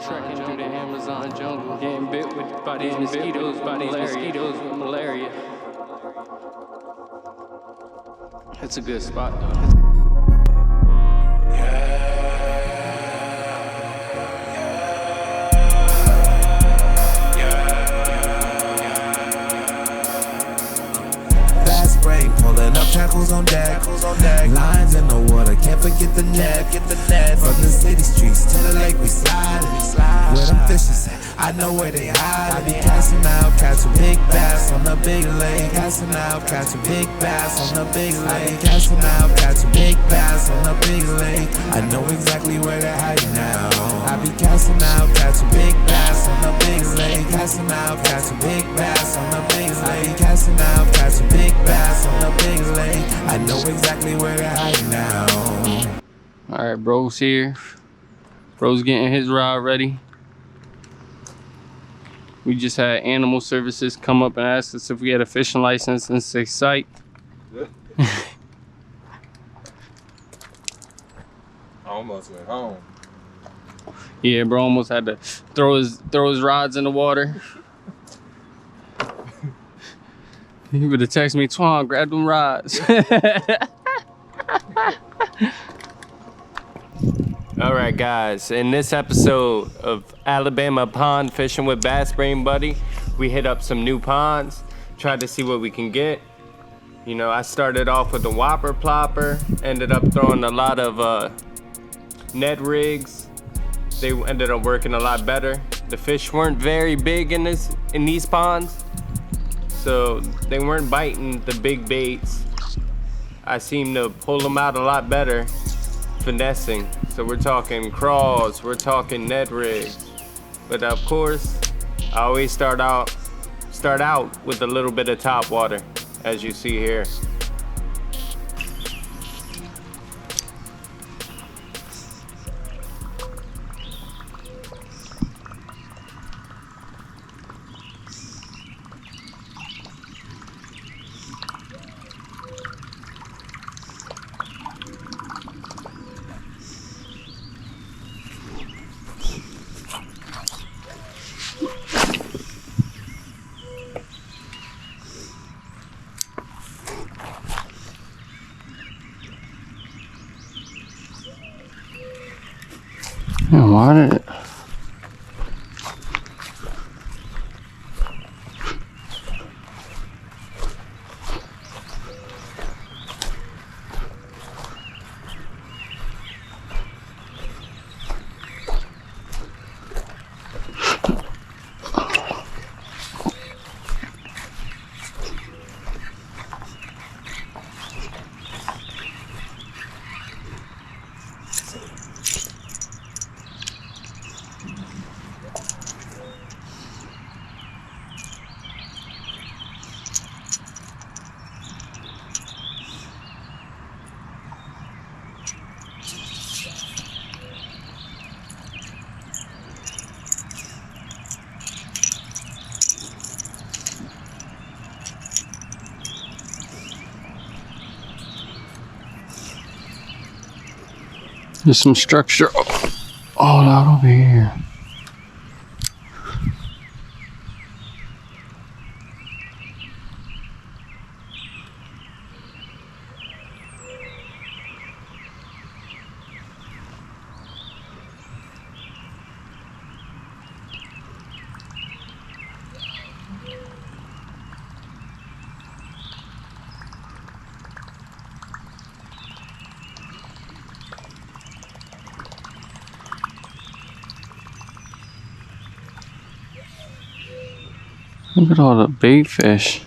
trekking through the Amazon jungle, getting bit by these mosquitoes, with malaria. It's a good spot though. Brain pulling up, tackles on deck. Lines in the water, can't forget the net. From the city streets to the lake we slide. Where them fishes at, I know where they hide. I be casting out, catching big bass on the big lake. Casting out, catching big bass on the big lake. I be casting out, catching big bass on the big lake. I know exactly where they're hiding now. I be casting out, catching big bass on the big lake. Casting out, catching big bass on the big lake. I be casting out, catching big bass on the big lake. I know exactly where they're hiding now. All right, bro's here. Bro's getting his rod ready. We just had animal services come up and ask us if we had a fishing license and say site. I almost went home. Yeah, bro almost had to throw his rods in the water. He would have texted me, Twan, grab them rods. All right, guys, in this episode of Alabama Pond Fishing with BassBrainBuddy, we hit up some new ponds, tried to see what we can get. You know, I started off with a whopper plopper, ended up throwing a lot of net rigs. They ended up working a lot better. The fish weren't very big in these ponds, so they weren't biting the big baits. I seem to pull them out a lot better, finessing. So we're talking crawls, we're talking net rigs. But of course, I always start out with a little bit of top water, as you see here. Why did it? There's some structure all out over here. Look at all the bait fish.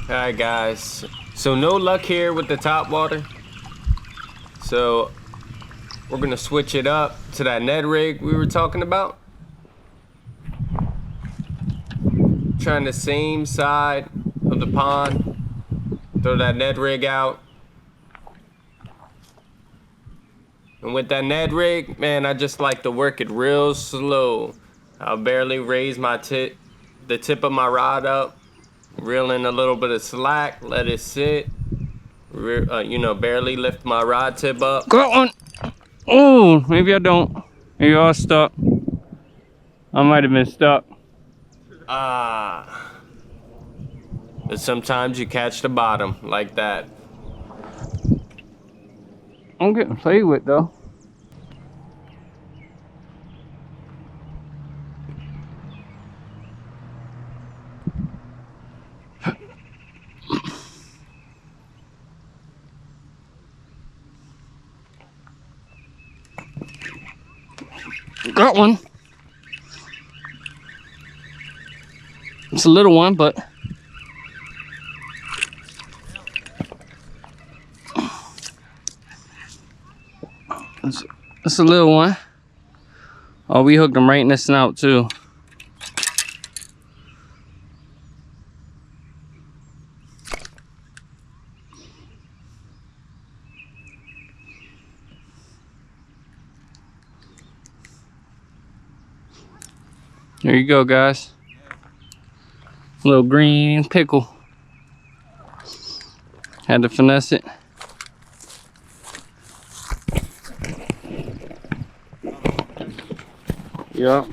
Alright guys, so no luck here with the top water. So we're gonna switch it up to that net rig we were talking about. Trying the same side of the pond, throw that net rig out. And with that Ned rig, man, I just like to work it real slow. I'll barely raise the tip of my rod up, reel in a little bit of slack, let it sit. You know, barely lift my rod tip up. Got one. Oh, maybe I don't. Maybe I was stuck. I might have been stuck. Ah. But sometimes you catch the bottom like that. I'm getting played with though. Got one. It's a little one, but it's a little one. Oh, we hooked him right in the snout too. There you go, guys. Little green pickle. Had to finesse it. Yeah.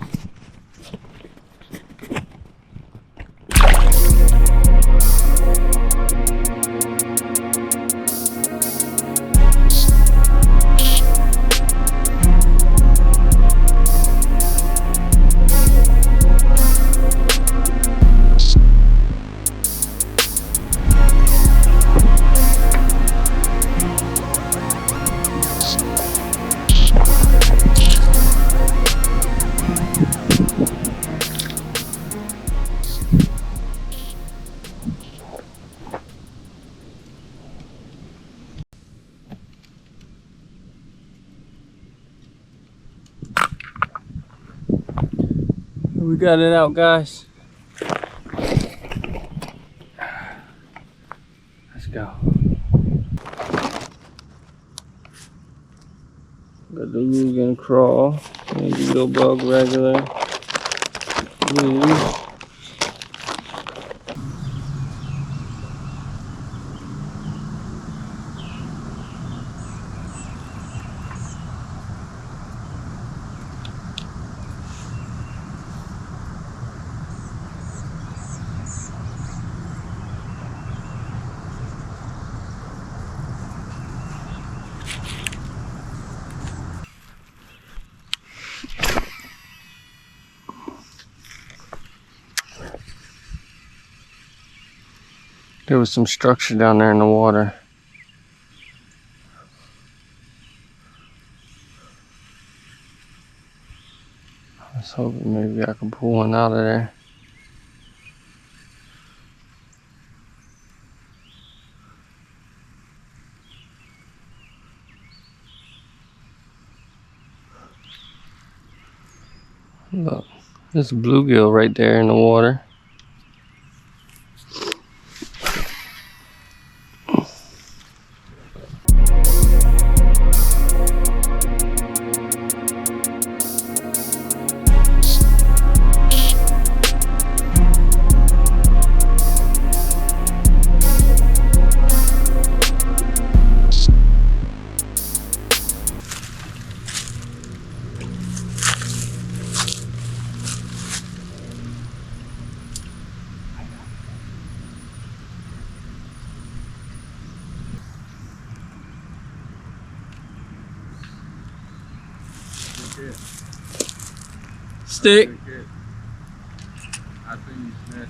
We got it out, guys. Let's go. Got the lug and crawl. And the little bug regular. There was some structure down there in the water. I was hoping maybe I could pull one out of there. Look, there's a bluegill right there in the water. Stick. I think you smashed it.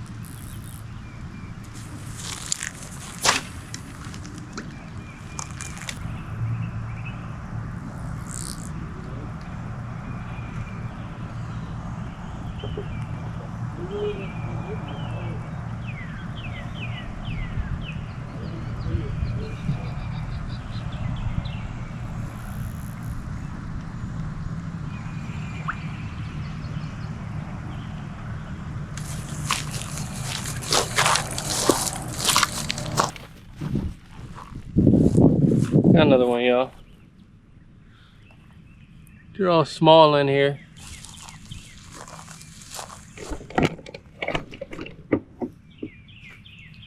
Got another one, y'all. They're all small in here.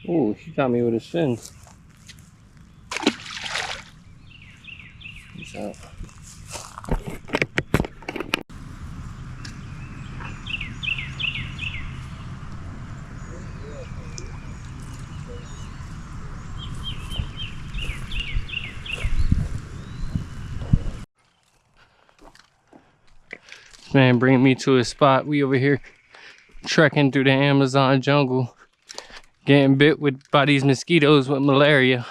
Oh, he got me with his fins. He's out. Man, bring me to a spot. We over here trekking through the Amazon jungle, getting bit by these mosquitoes with malaria.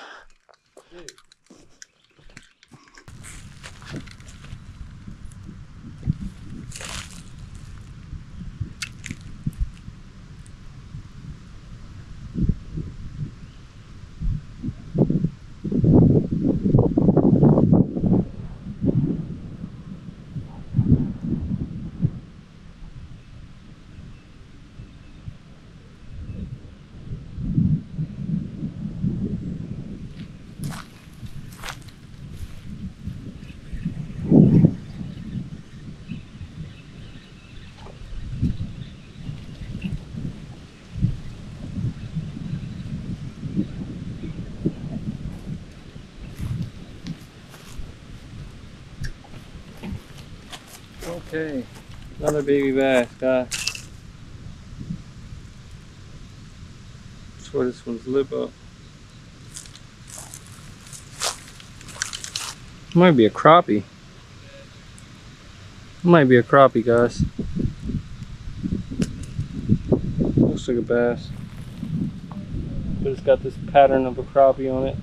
Okay, another baby bass, guys. That's where this one's lip up. Might be a crappie. Might be a crappie, guys. Looks like a bass, but it's got this pattern of a crappie on it.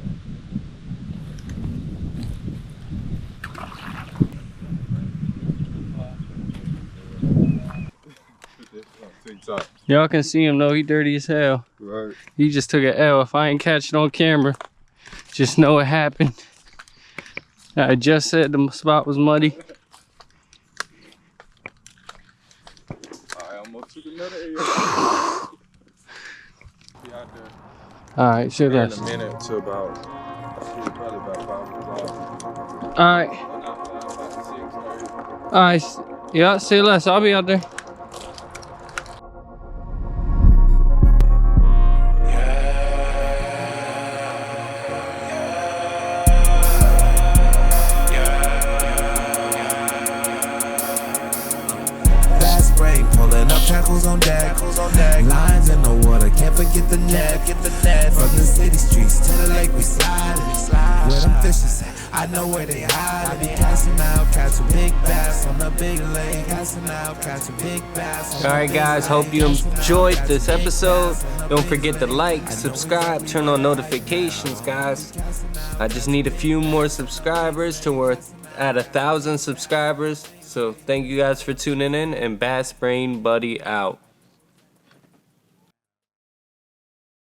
Y'all can see him though, he dirty as hell. Right. He just took an L. If I ain't catch it on camera, just know it happened. I just said the spot was muddy. I almost took another area. Alright, sure In does. a minute to about, probably about 5 o'clock. Alright. Alright. Yeah, see you less. I'll be out there. BassBrain pulling up, tackles on deck. Lines in the water, can't forget the net. From the city streets to the lake we slide. Where them fishes at, I know where they hide. I be casting out, catching big bass on the big lake. Casting out, catching big bass. Alright guys, hope you enjoyed this episode. Don't forget to like, subscribe, turn on notifications, guys. I just need a few more subscribers till we're at 1,000 subscribers. So thank you guys for tuning in, and BassBrainBuddy out.